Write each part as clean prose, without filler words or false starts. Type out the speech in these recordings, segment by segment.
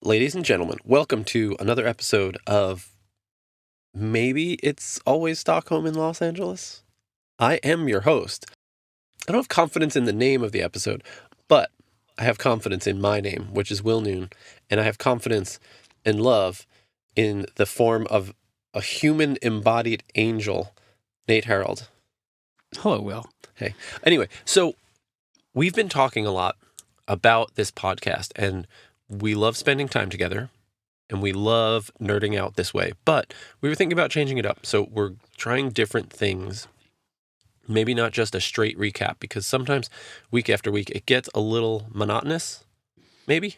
Ladies and gentlemen, welcome to another episode of Maybe It's Always Stockholm in Los Angeles. I am your host. I don't have confidence in the name of the episode, but I have confidence in my name, which is Will Noon, and I have confidence and love in the form of a human embodied angel, Nate Harold. Hello, Will. Hey. Anyway, so we've been talking a lot about this podcast, and we love spending time together, and we love nerding out this way. But we were thinking about changing it up, so we're trying different things. Maybe not just a straight recap, because sometimes week after week it gets a little monotonous, maybe,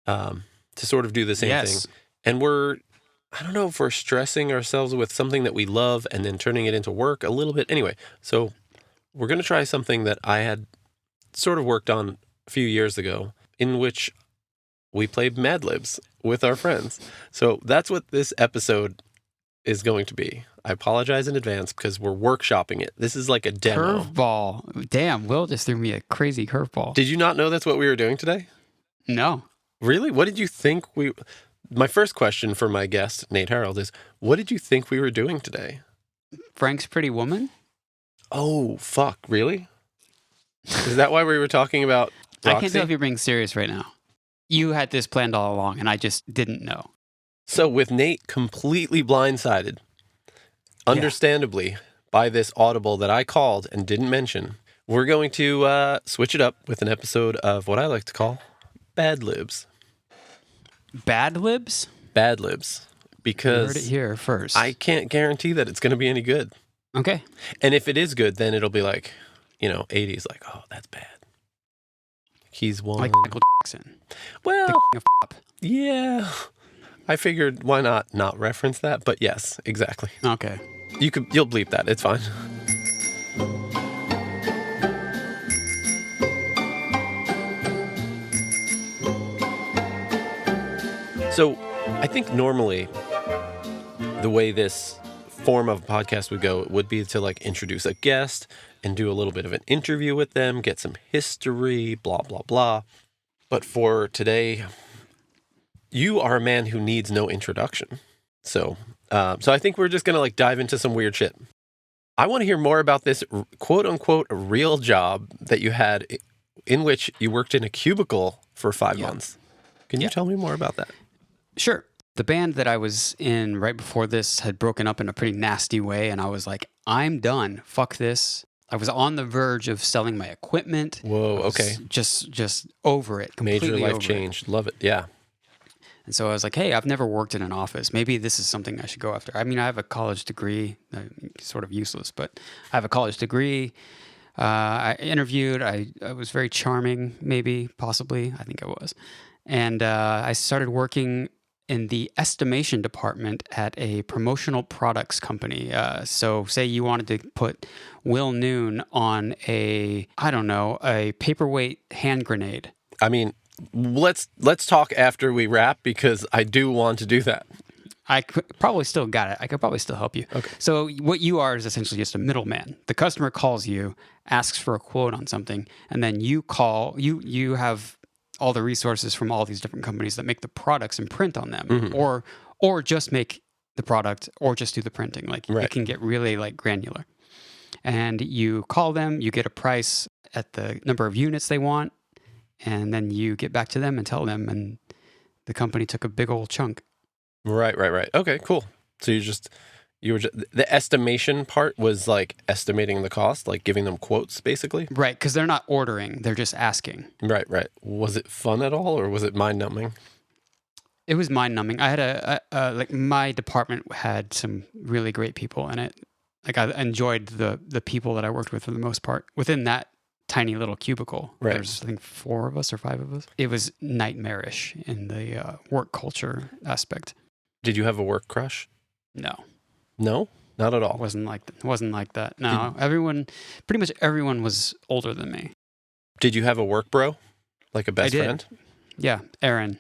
to sort of do the same thing. And I don't know if we're stressing ourselves with something that we love and then turning it into work a little bit. Anyway, so we're going to try something that I had sort of worked on a few years ago, in which we played Mad Libs with our friends. So that's what this episode is going to be. I apologize in advance because we're workshopping it. This is like a demo. Curveball. Damn, Will just threw me a crazy curveball. Did you not know that's what we were doing today? No. Really? What did you think My first question for my guest, Nate Harold, is what did you think we were doing today? Frank's Pretty Woman? Oh, fuck. Really? Is that why we were talking about Roxy? I can't tell if you're being serious right now. You had this planned all along, and I just didn't know. So with Nate completely blindsided, understandably, by this audible that I called and didn't mention, we're going to switch it up with an episode of what I like to call Bad Libs. Bad Libs? Bad Libs. Because you heard it here first. I can't guarantee that it's going to be any good. Okay. And if it is good, then it'll be like, 80s, like, oh, that's bad. He's one. Like Michael Jackson. Well, the king of pop. Yeah. I figured why not reference that, but yes, exactly. Okay. You'll bleep that. It's fine. So, I think normally the way this form of podcast would go would be to like introduce a guest and do a little bit of an interview with them, get some history, blah, blah, blah. But for today, you are a man who needs no introduction. So I think we're just going to like dive into some weird shit. I want to hear more about this quote unquote real job that you had in which you worked in a cubicle for 5 months. Can you tell me more about that? Sure. The band that I was in right before this had broken up in a pretty nasty way, and I was like, I'm done. Fuck this. I was on the verge of selling my equipment. Whoa, okay. Just over it. Completely Major life over change. it. Love it. Yeah. And so I was like, hey, I've never worked in an office. Maybe this is something I should go after. I mean, I have a college degree, sort of useless, but I have a college degree. I interviewed. I was very charming, maybe, possibly. I think I was. And I started working in the estimation department at a promotional products company. So say you wanted to put Will Noon on a paperweight hand grenade. I mean, let's talk after we wrap because I do want to do that. I could probably still got it. I could probably still help you. Okay. So what you are is essentially just a middleman. The customer calls you, asks for a quote on something, and then you call, you have all the resources from all these different companies that make the products and print on them, or just make the product or just do the printing. Like It can get really like granular. And you call them, you get a price at the number of units they want, and then you get back to them and tell them, and the company took a big old chunk. Right. Okay, cool. So you were just, the estimation part was like estimating the cost, like giving them quotes, basically? Right, because they're not ordering, they're just asking. Right. Was it fun at all, or was it mind-numbing? It was mind-numbing. I had my department had some really great people in it. Like, I enjoyed the people that I worked with for the most part. Within that tiny little cubicle, there's, I think, 4 of us or 5 of us. It was nightmarish in the work culture aspect. Did you have a work crush? No. No? Not at all? It wasn't like that. No. Pretty much everyone was older than me. Did you have a work bro? Like a best friend? Yeah, Aaron.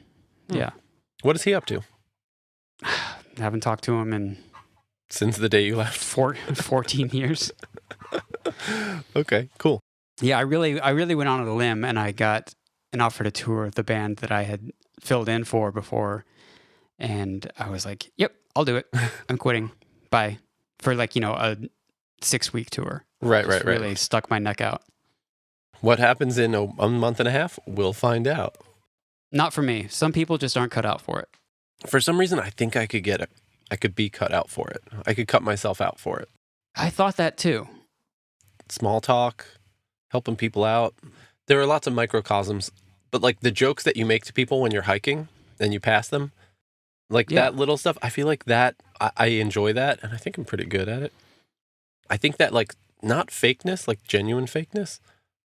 Yeah. What is he up to? I haven't talked to him since the day you left. 14 years. Okay, cool. Yeah, I really went on a limb, and I got and offered a tour of the band that I had filled in for before. And I was like, yep, I'll do it. I'm quitting. Bye. For like, a 6-week tour. Right. Really stuck my neck out. What happens in a month and a half? We'll find out. Not for me. Some people just aren't cut out for it. For some reason, I think I could get it. I could be cut out for it. I could cut myself out for it. I thought that too. Small talk, helping people out. There are lots of microcosms, but like the jokes that you make to people when you're hiking and you pass them, like that little stuff, I feel like that, I enjoy that, and I think I'm pretty good at it. I think that, like, not fakeness, like genuine fakeness,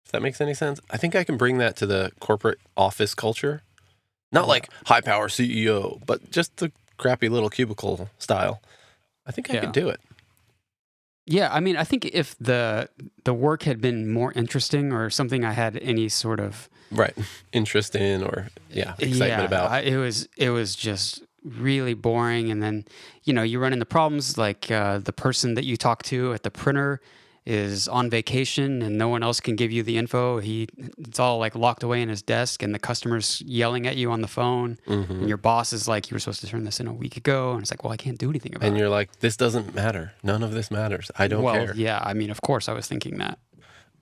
if that makes any sense. I think I can bring that to the corporate office culture. Not like high-power CEO, but just the crappy little cubicle style. I think I could do it. Yeah, I mean, I think if the work had been more interesting or something I had any sort of interest in or excitement about, it was just really boring. And then you run into problems like the person that you talk to at the printer is on vacation and no one else can give you the info. It's all like locked away in his desk, and the customer's yelling at you on the phone. And your boss is like, you were supposed to turn this in a week ago, and it's like, well, I can't do anything about it. And you're like, this doesn't matter. None of this matters. I don't care. Well, yeah, I mean, of course I was thinking that.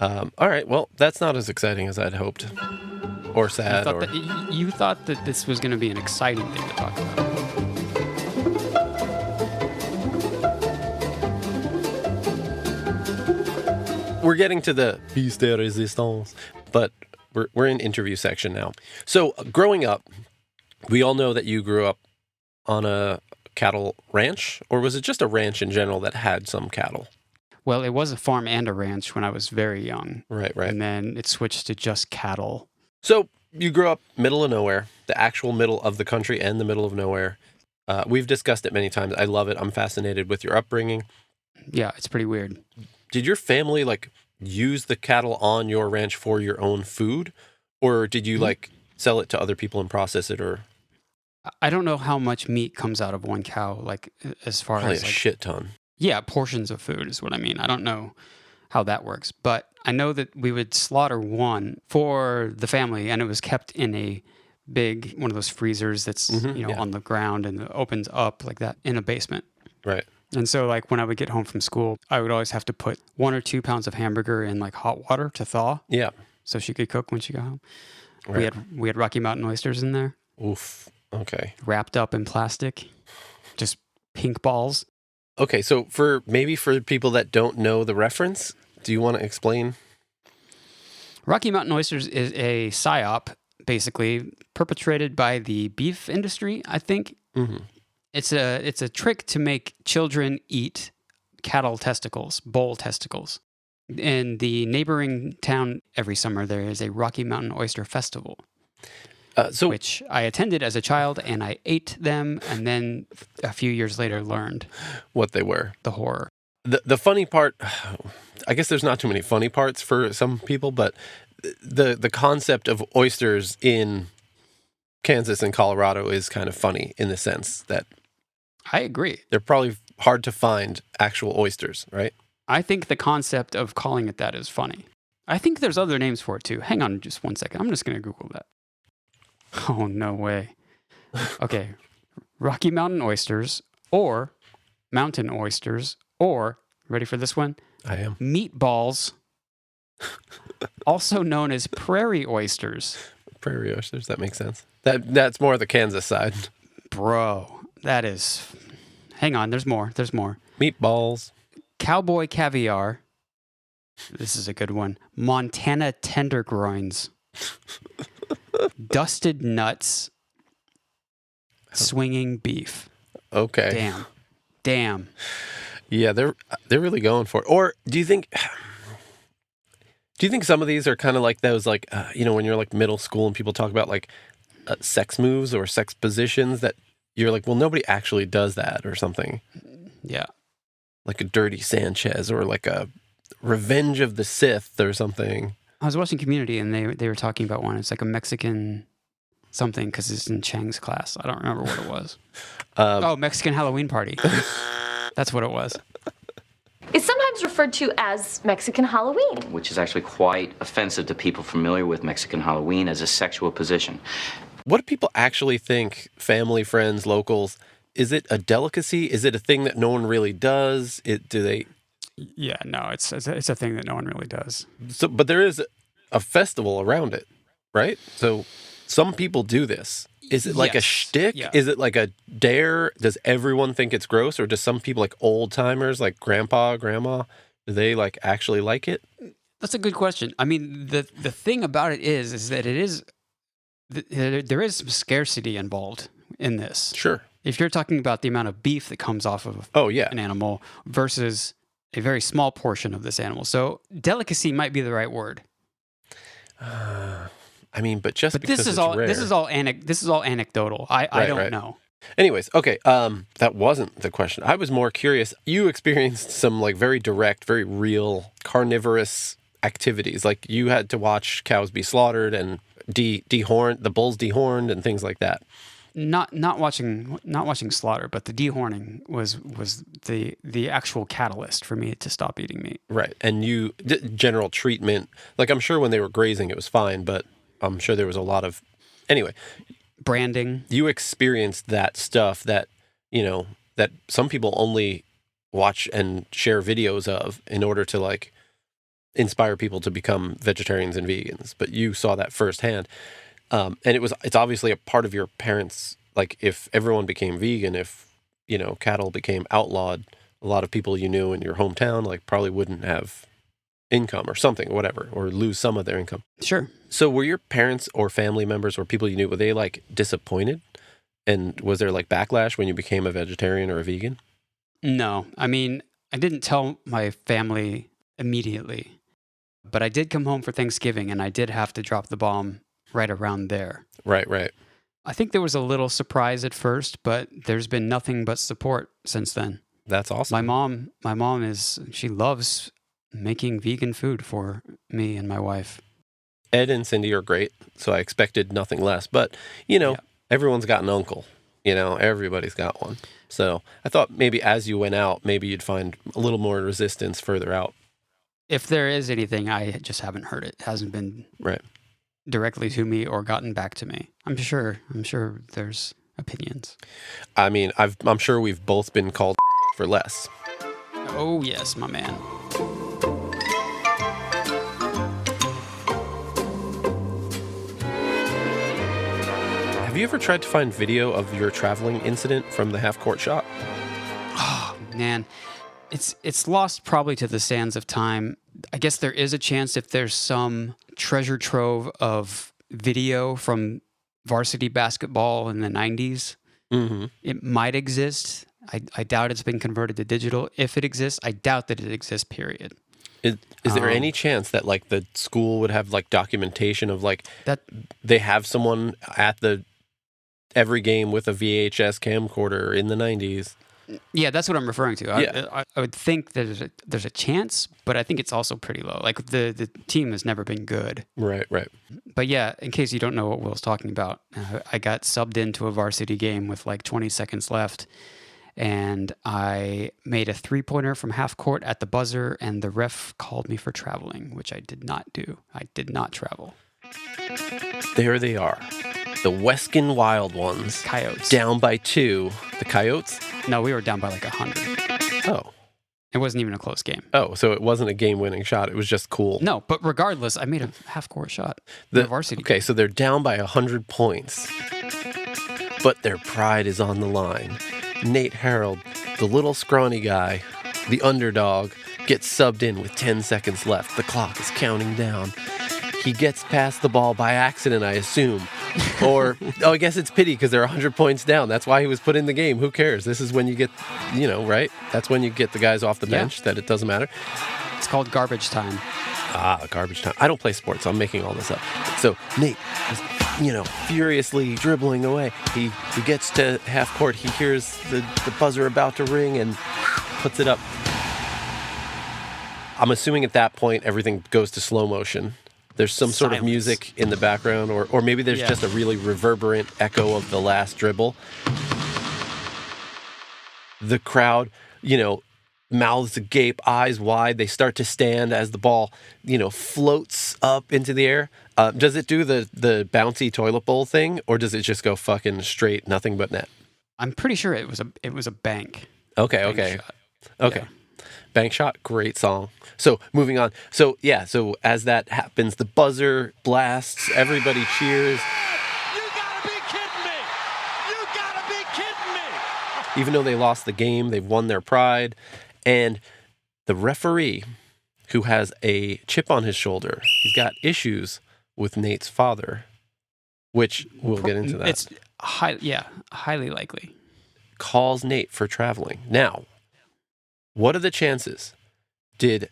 All right, well, that's not as exciting as I'd hoped, or sad. You thought that this was going to be an exciting thing to talk about. We're getting to the piece de resistance, but we're in interview section now. So growing up, we all know that you grew up on a cattle ranch, or was it just a ranch in general that had some cattle? Well, it was a farm and a ranch when I was very young. Right. And then it switched to just cattle. So you grew up middle of nowhere, the actual middle of the country and the middle of nowhere. We've discussed it many times. I love it. I'm fascinated with your upbringing. Yeah, it's pretty weird. Did your family use the cattle on your ranch for your own food, or did you sell it to other people and process it? Or I don't know how much meat comes out of one cow, as far probably as a shit ton. Yeah, portions of food is what I mean. I don't know how that works, but I know that we would slaughter one for the family, and it was kept in a big one of those freezers that's on the ground and it opens up like that in a basement. Right. And so, when I would get home from school, I would always have to put 1 or 2 pounds of hamburger in hot water to thaw. Yeah. So she could cook when she got home. Right. We had Rocky Mountain oysters in there. Oof. Okay. Wrapped up in plastic, just pink balls. Okay, so for people that don't know the reference, do you want to explain? Rocky Mountain oysters is a psyop, basically perpetrated by the beef industry, I think. Mm-hmm. It's a trick to make children eat cattle testicles, bull testicles. In the neighboring town, every summer there is a Rocky Mountain Oyster Festival, which I attended as a child, and I ate them, and then a few years later learned what they were. The horror. The funny part, I guess there's not too many funny parts for some people, but the concept of oysters in Kansas and Colorado is kind of funny in the sense that I agree. They're probably hard to find actual oysters, right? I think the concept of calling it that is funny. I think there's other names for it too. Hang on just 1 second. I'm just going to Google that. Oh, no way. Okay. Rocky Mountain oysters or mountain oysters or, ready for this one? I am. Meatballs, also known as prairie oysters. Prairie oysters, that makes sense. That's more the Kansas side. Bro. That is... Hang on, there's more. Meatballs. Cowboy caviar. This is a good one. Montana tendergroins. Dusted nuts. Swinging beef. Okay. Damn. Yeah, they're really going for it. Or do you think some of these are kind of like those, when you're middle school and people talk about sex moves or sex positions that you're like, well, nobody actually does that or something. Yeah. Like a Dirty Sanchez or like a Revenge of the Sith or something. I was watching Community and they were talking about one. It's like a Mexican something because it's in Chang's class. I don't remember what it was. Mexican Halloween party. That's what it was. is sometimes referred to as Mexican Halloween. Which is actually quite offensive to people familiar with Mexican Halloween as a sexual position. What do people actually think? Family, friends, locals? Is it a delicacy? Is it a thing that no one really does? Do they? Yeah, no, it's a thing that no one really does. So, but there is a festival around it, right? So some people do this. Is it like a Yes. shtick? Yeah. Is it like a dare? Does everyone think it's gross, or does some people, like old timers, like grandpa, grandma, do they like actually like it? That's a good question. I mean, the thing about it is that it is there is some scarcity involved in this. Sure. If you're talking about the amount of beef that comes off of Oh yeah. an animal versus a very small portion of this animal, so delicacy might be the right word. I mean, but just But because this is it's all rare. this is all anecdotal. I don't right. know. Anyways, okay. That wasn't the question. I was more curious. You experienced some like very direct, very real carnivorous activities. Like you had to watch cows be slaughtered and dehorned, the bulls dehorned, and things like that. Not watching slaughter, but the dehorning was the actual catalyst for me to stop eating meat. Right. And general treatment. Like I'm sure when they were grazing, it was fine, but I'm sure there was a lot of. Anyway, Branding. you experienced that stuff that that some people only watch and share videos of in order to like inspire people to become vegetarians and vegans, but you saw that firsthand. And it's obviously a part of your parents. Like if everyone became vegan, if cattle became outlawed, a lot of people you knew in your hometown like probably wouldn't have income or something, whatever, or lose some of their income. Sure. So were your parents or family members or people you knew, were they like disappointed? And was there like backlash when you became a vegetarian or a vegan? No, I mean, I didn't tell my family immediately, but I did come home for Thanksgiving and I did have to drop the bomb right around there. Right. I think there was a little surprise at first, but there's been nothing but support since then. That's awesome. My mom she loves making vegan food for me and my wife. Ed and Cindy are great, so I expected nothing less. But, everyone's got an uncle. Everybody's got one. So I thought maybe as you went out, maybe you'd find a little more resistance further out. If there is anything, I just haven't heard it. It hasn't been Right. directly to me or gotten back to me. I'm sure there's opinions. I mean, I'm sure we've both been called for less. Oh, yes, my man. Have you ever tried to find video of your traveling incident from the half-court shot? Oh, man. It's lost probably to the sands of time. I guess there is a chance if there's some treasure trove of video from varsity basketball in the 90s, Mm-hmm. it might exist. I doubt it's been converted to digital. If it exists, I doubt that it exists, period. Is there any chance that like the school would have like documentation of like That they have someone at every game with a VHS camcorder in the 90s? Yeah, that's what I'm referring to. Yeah. I would think that there's a chance, but I think it's also pretty low. Like the team has never been good. Right. But yeah, in case you don't know what Will's talking about, I got subbed into a varsity game with like 20 seconds left, and I made a 3-pointer from half court at the buzzer, and the ref called me for traveling, which I did not do. I did not travel. There they are. The Weskin Wild Ones. Coyotes. Down by 2. The Coyotes? No, we were down by like 100. Oh. It wasn't even a close game. Oh, so it wasn't a game-winning shot. It was just cool. No, but regardless, I made a half-court shot. The varsity. Okay, so they're down by 100 points. But their pride is on the line. Nate Harold, the little scrawny guy, the underdog, gets subbed in with 10 seconds left. The clock is counting down. He gets past the ball by accident, I assume. Or, I guess it's pity because they're 100 points down. That's why he was put in the game. Who cares? This is when you get, right? That's when you get the guys off the bench, that it doesn't matter. It's called garbage time. Garbage time. I don't play sports. I'm making all this up. So Nate is, furiously dribbling away. He gets to half court. He hears the buzzer about to ring and puts it up. I'm assuming at that point, everything goes to slow motion. There's some sort of music in the background, or maybe there's just a really reverberant echo of the last dribble. The crowd, mouths agape, eyes wide. They start to stand as the ball, floats up into the air. Does it do the bouncy toilet bowl thing, or does it just go fucking straight, nothing but net? I'm pretty sure it was a bank. Okay, bank okay. shot. Okay. Yeah. Bank shot, great song. So moving on. So as that happens, the buzzer blasts, everybody cheers. You gotta be kidding me! You gotta be kidding me! Even though they lost the game, they've won their pride. And the referee, who has a chip on his shoulder, he's got issues with Nate's father, which we'll get into that. It's highly likely. Calls Nate for traveling. Now, what are the chances? Did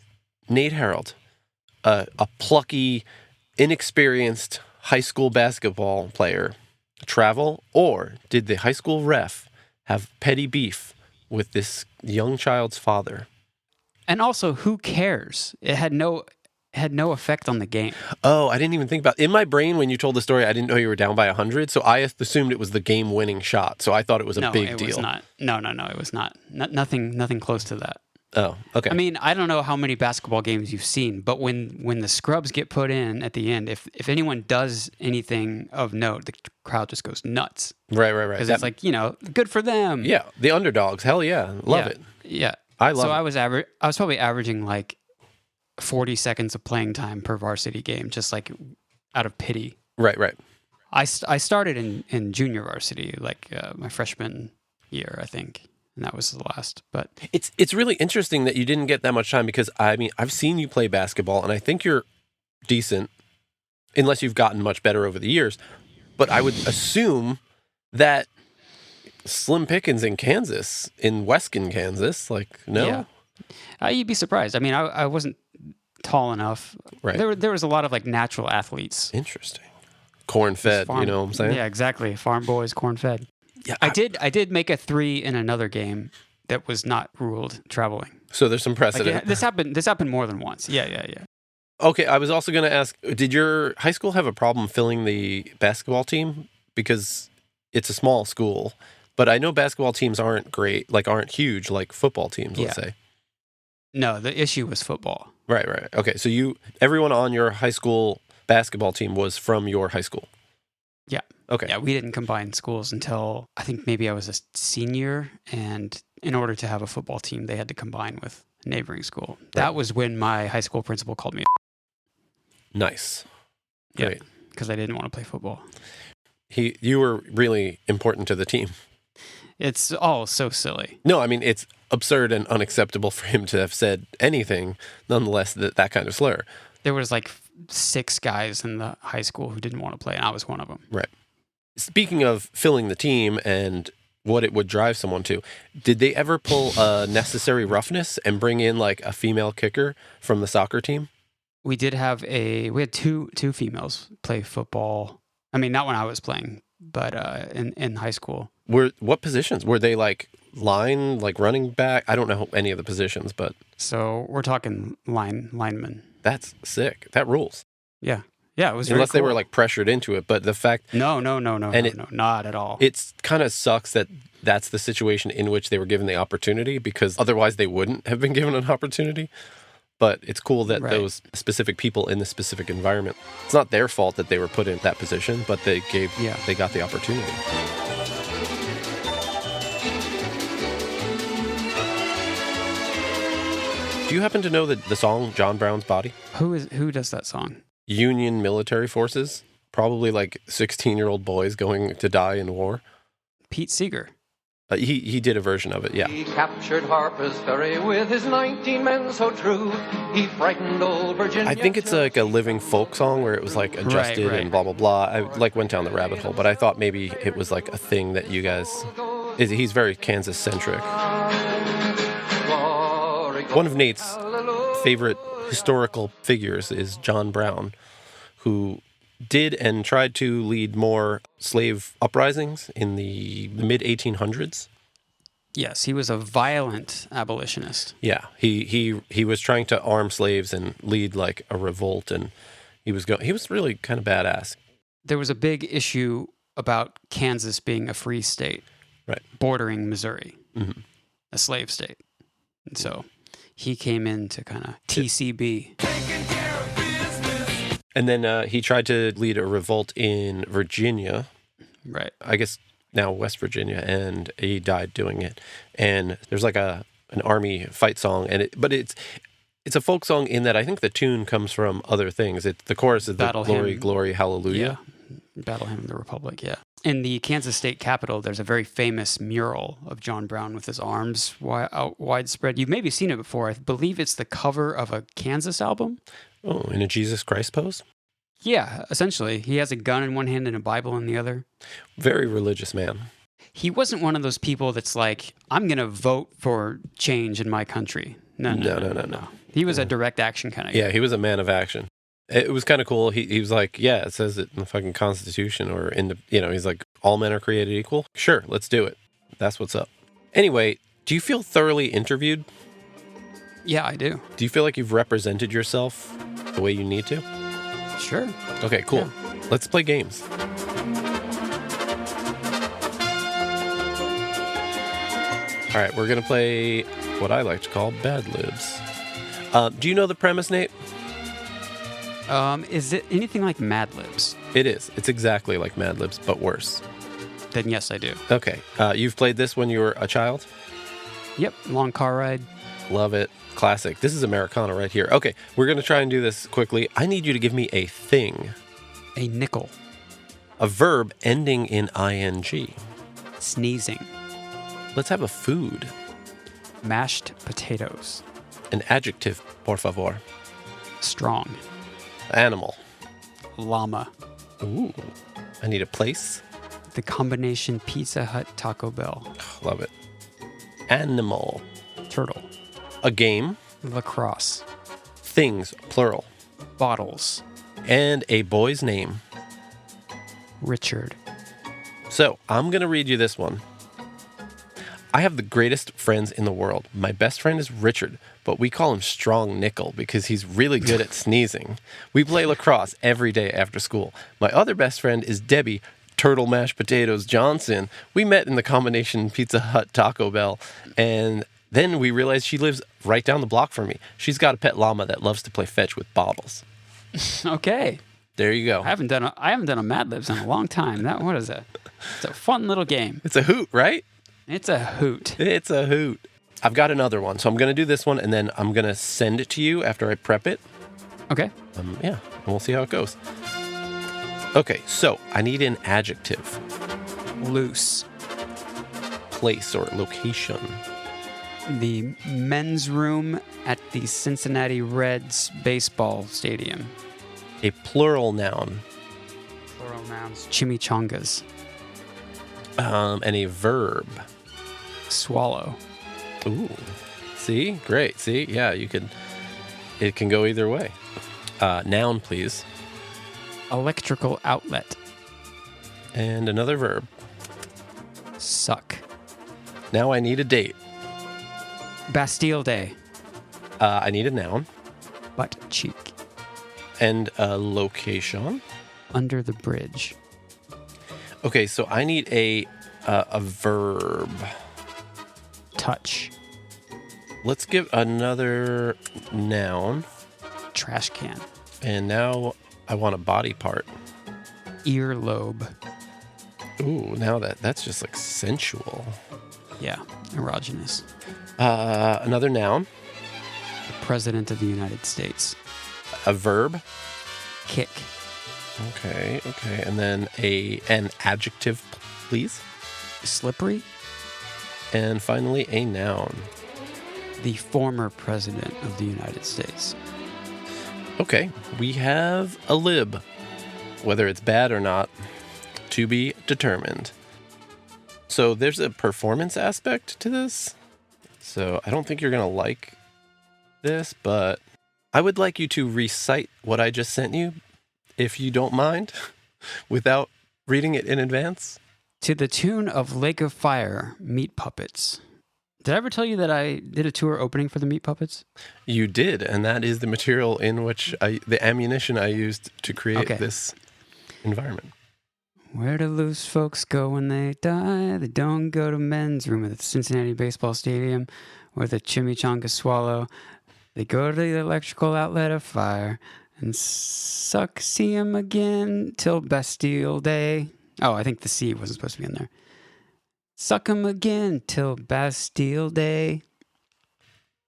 Nate Harold, a plucky, inexperienced high school basketball player, travel, or did the high school ref have petty beef with this young child's father? And also, who cares? It had no effect on the game. Oh, I didn't even think about it. In my brain, when you told the story, I didn't know you were down by 100, so I assumed it was the game-winning shot. So I thought it was a big deal. No, it was not. No, it was not. Nothing close to that. Oh, okay. I mean, I don't know how many basketball games you've seen, but when the scrubs get put in at the end, if anyone does anything of note, the crowd just goes nuts. Right. Because it's like, good for them. Yeah, the underdogs. Hell yeah, love it. Yeah, I love it. So I was probably averaging like 40 seconds of playing time per varsity game, just like out of pity. Right. I started in junior varsity, like my freshman year, I think. And that was the last. But it's really interesting that you didn't get that much time, because I mean, I've seen you play basketball and I think you're decent, unless you've gotten much better over the years. But I would assume that slim pickings in Kansas, in Weskin, Kansas, like, no? Yeah. You'd be surprised. I mean, I wasn't tall enough. Right. There was a lot of like natural athletes. Interesting. Corn fed, you know what I'm saying? Yeah, exactly. Farm boys, corn fed. Yeah, I did make a 3 in another game that was not ruled traveling. So there's some precedent. Like this happened more than once. Yeah. Okay, I was also going to ask, did your high school have a problem filling the basketball team? Because it's a small school, but I know basketball teams aren't great, like aren't huge like football teams, let's say. No, the issue was football. Right. Okay, so everyone on your high school basketball team was from your high school? Yeah. Okay. Yeah, we didn't combine schools until I think maybe I was a senior, and in order to have a football team, they had to combine with a neighboring school. Right. That was when my high school principal called me. Nice. Great. Yeah, because I didn't want to play football. You were really important to the team. It's all so silly. No, I mean, it's absurd and unacceptable for him to have said anything, nonetheless, that kind of slur. There was like 6 guys in the high school who didn't want to play, and I was one of them. Right. Speaking of filling the team and what it would drive someone to, did they ever pull a necessary roughness and bring in like a female kicker from the soccer team? We had two females play football. I mean, not when I was playing, but in high school. What positions? Were they like line, like running back? I don't know any of the positions, but... So we're talking linemen. That's sick. That rules. Yeah. Yeah, it was Unless very they cool. were like pressured into it, but the fact... No, not at all. It kind of sucks that that's the situation in which they were given the opportunity, because otherwise they wouldn't have been given an opportunity. But it's cool that those specific people in the specific environment, it's not their fault that they were put in that position, but they got the opportunity. Do you happen to know the song John Brown's Body? Who does that song? Union military forces, probably like 16-year-old boys going to die in war. Pete Seeger. He did a version of it, yeah. He captured Harper's Ferry with his 19 men so true. He frightened old Virginia. I think it's like a living folk song where it was like adjusted and blah, blah, blah. I like went down the rabbit hole, but I thought maybe it was like a thing that you guys... He's very Kansas-centric. One of Nate's favorite historical figures is John Brown, who did and tried to lead more slave uprisings in the mid-1800s. Yes, he was a violent abolitionist. Yeah, he was trying to arm slaves and lead like a revolt, and he was really kind of badass. There was a big issue about Kansas being a free state, right, bordering Missouri, mm-hmm. a slave state. And so he came in to kind of TCB. And then he tried to lead a revolt in Virginia, Right. I guess now West Virginia, and he died doing it. And there's like an army fight song, but it's a folk song in that I think the tune comes from other things. The chorus is the Battle glory, hymn. glory, hallelujah. Yeah. Battle Hymn of the Republic, yeah. In the Kansas State Capitol, there's a very famous mural of John Brown with his arms widespread. You've maybe seen it before. I believe it's the cover of a Kansas album. Oh, in a Jesus Christ pose? Yeah, essentially. He has a gun in one hand and a Bible in the other. Very religious man. He wasn't one of those people that's like, I'm going to vote for change in my country. No. He was a direct action kind of guy. Yeah, he was a man of action. It was kind of cool. He was like, yeah, it says it in the fucking Constitution or in the, he's like, all men are created equal. Sure, let's do it. That's what's up. Anyway, do you feel thoroughly interviewed? Yeah, I do. Do you feel like you've represented yourself the way you need to? Sure. Okay, cool. Yeah. Let's play games. All right, we're going to play what I like to call Bad Libs. Do you know the premise, Nate? Is it anything like Mad Libs? It is. It's exactly like Mad Libs, but worse. Then yes, I do. Okay. You've played this when you were a child? Yep, long car ride. Love it. Classic. This is Americana right here. Okay, we're going to try and do this quickly. I need you to give me a thing. A nickel. A verb ending in ing. Sneezing. Let's have a food. Mashed potatoes. An adjective, por favor. Strong. Animal. Llama. Ooh. I need a place. The combination Pizza Hut Taco Bell. Love it. Animal. Turtle. A game. Lacrosse. Things, plural. Bottles. And a boy's name. Richard. So, I'm going to read you this one. I have the greatest friends in the world. My best friend is Richard, but we call him Strong Nickel because he's really good at sneezing. We play lacrosse every day after school. My other best friend is Debbie Turtle Mashed Potatoes Johnson. We met in the combination Pizza Hut Taco Bell, and then we realized she lives right down the block from me. She's got a pet llama that loves to play fetch with bottles. Okay. There you go. I haven't done a Mad Libs in a long time. What is that? It's a fun little game. It's a hoot, right? It's a hoot. It's a hoot. I've got another one, so I'm going to do this one, and then I'm going to send it to you after I prep it. Okay. Yeah, and we'll see how it goes. Okay, so I need an adjective. Loose. Place or location. The men's room at the Cincinnati Reds baseball stadium. A plural noun. Plural nouns. Chimichangas. And a verb. Swallow. Ooh. See? Great. See? Yeah, it can go either way. Noun, please. Electrical outlet. And another verb. Suck. Now I need a date. Bastille Day. I need a noun. Butt cheek. And a location. Under the bridge. Okay, so I need a verb. Touch. Let's give another noun. Trash can. And now I want a body part. Earlobe. Ooh, now that's just like sensual. Yeah, erogenous. Another noun. The President of the United States. A verb. Kick. Okay. And then an adjective, please. Slippery. And finally, a noun. The former President of the United States. Okay, we have a lib. Whether it's bad or not, to be determined. So there's a performance aspect to this. So I don't think you're going to like this, but I would like you to recite what I just sent you, if you don't mind, without reading it in advance. To the tune of Lake of Fire, Meat Puppets. Did I ever tell you that I did a tour opening for the Meat Puppets? You did, and that is the material in which the ammunition I used to create this environment. Where do loose folks go when they die? They don't go to men's room at the Cincinnati baseball stadium with a chimichanga swallow. They go to the electrical outlet of fire and see 'em again till Bastille Day. Oh, I think the C wasn't supposed to be in there. Suck 'em again till Bastille Day.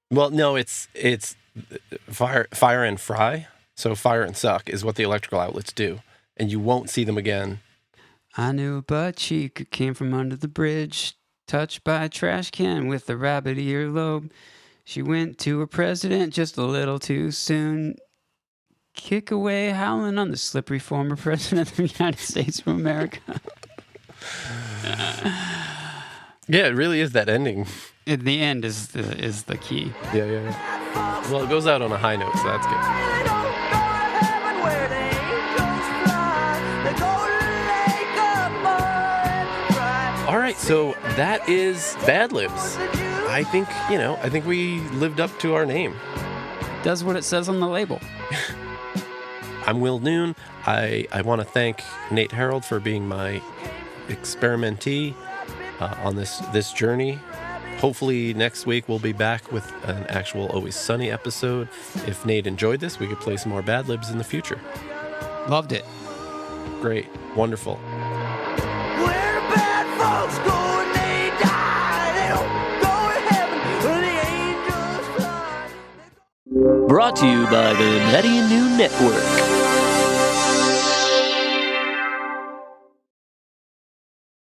Well, no, it's fire and fry. So fire and suck is what the electrical outlets do, and you won't see them again. I knew a butt cheek who came from under the bridge, touched by a trash can with a rabbit earlobe. She went to her president just a little too soon. Kick away howling on the slippery former president of the United States of America. Yeah, it really is that ending. At the end is the key. Yeah. Well, it goes out on a high note, so that's good. All right, so that is Bad Libs. I think we lived up to our name. Does what it says on the label. I'm Will Noon. I want to thank Nate Harold for being my experimentee on this journey. Hopefully next week we'll be back with an actual Always Sunny episode. If Nate enjoyed this, we could play some more Bad Libs in the future. Loved it. Great. Wonderful. Where bad folks go and they die, they don't go to heaven where the angels fly. Brought to you by the Nutty and Noon Network.